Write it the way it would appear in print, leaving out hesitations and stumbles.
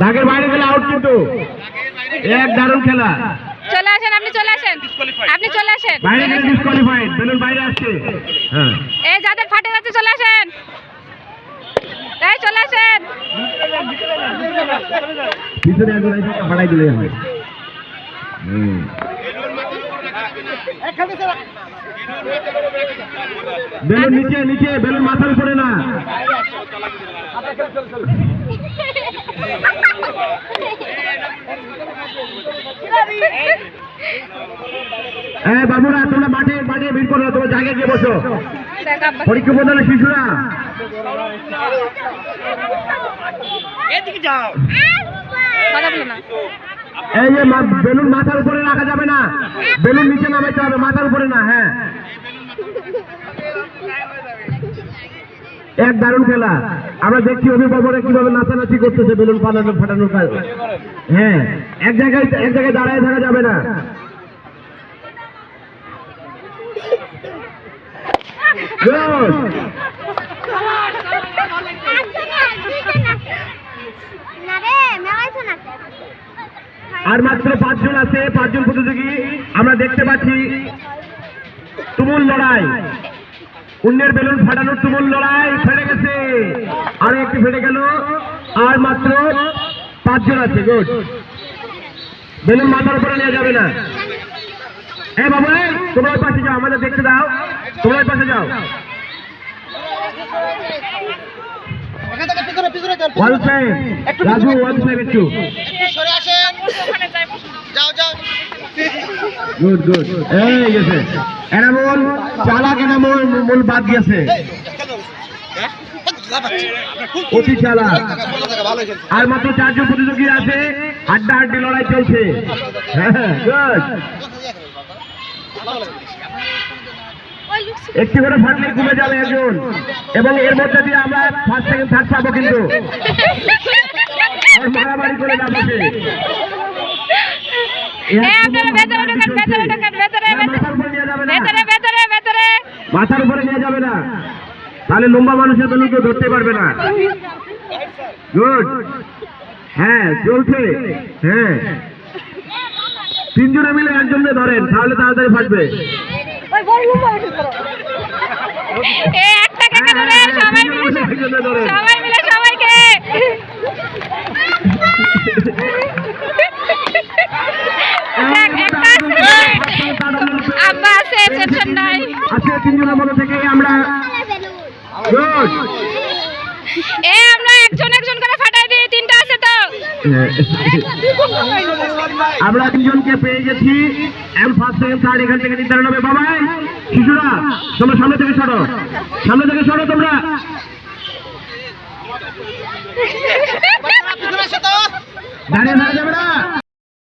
দাগের বাইরে গেলে আউট কিন্তু এক দারুণ খেলা চলে আসেন আপনি চলে আসেন বাইরে গেলে ডিসকোয়ালিফাইড বেলুন বাইরে আসছে হ্যাঁ এই যাদের ফাটে যাচ্ছে চলে আসেন এই চলে আসেন পিছনে একজন এসে বাড়াই দিলে হয় বেলুন নিচে নিচে বেলুন মাথার উপরে না বাবুরা তোমরা মাঠে মাঠে ভিড় করো তোমরা জায়গায় গিয়ে বসো পরীক্ষা প্রদানের শিশুরা এই যে বেলুন মাথার উপরে রাখা যাবে না বেলুন নিচে নামাইতে হবে মাথার উপরে না হ্যাঁ এক দারুণ খেলা আমরা দেখছি অভিভাবকরা কিভাবে নাচানাচি করতেছে বেলুন ফাটানোর কাজ হ্যাঁ এক জায়গায় দাঁড়ায় থাকা যাবে না আর মাত্র 5 জন আছে 5 জন প্রতিযোগী আমরা দেখতে পাচ্ছি তুমুল লড়াই অন্যের বেলুন ফাটানোর তুমুল লড়াই ফেটে গেছে আর একটি ফেটে গেল আর মাত্র 5 জন আছে গুড বেলুন মাথার উপরে নিয়ে যাবে না বাবু তোমরা ওই পাশে যাও আমাদের দেখতে দাও তোমরা ওই পাশে যাও রাজু একটু গুড গুড এই গেছে এনামুল চালাক এনামুল বাদ গেছে অতি চালাক আর মাত্র 4 জন প্রতিযোগী আছে হাড্ডাহাড্ডি লড়াই চলছে হ্যাঁ গুড একটি করে ফাটলে কমে যাবে একজন এবং এর মধ্যে দিয়ে আমরা ফার্স্ট সেকেন্ড থার্ড পাবো কিন্তু আর মারামারি করে যাবো মাথার উপরে নিয়ে যাবে না তাহলে লম্বা মানুষের বেলুন কেউ ধরতে পারবে না গুড হ্যাঁ চলছে হ্যাঁ 3 জনে মিলে একজনকে ধরেন তাহলে তাড়াতাড়ি ফাটবে আজকে 3 জনের মধ্যে থেকে আমরা একজন করে ফাটাই দিই 3টা আছে তো আমরা 3 জনকে পেয়ে গেছি ফার্স্ট সেকেন্ড থার্ড এখান থেকে নির্ধারণ হবে বাবাই শিশুরা তোমরা সামনে থেকে সরো তোমরা দাঁড়িয়ে থাকা যাবে না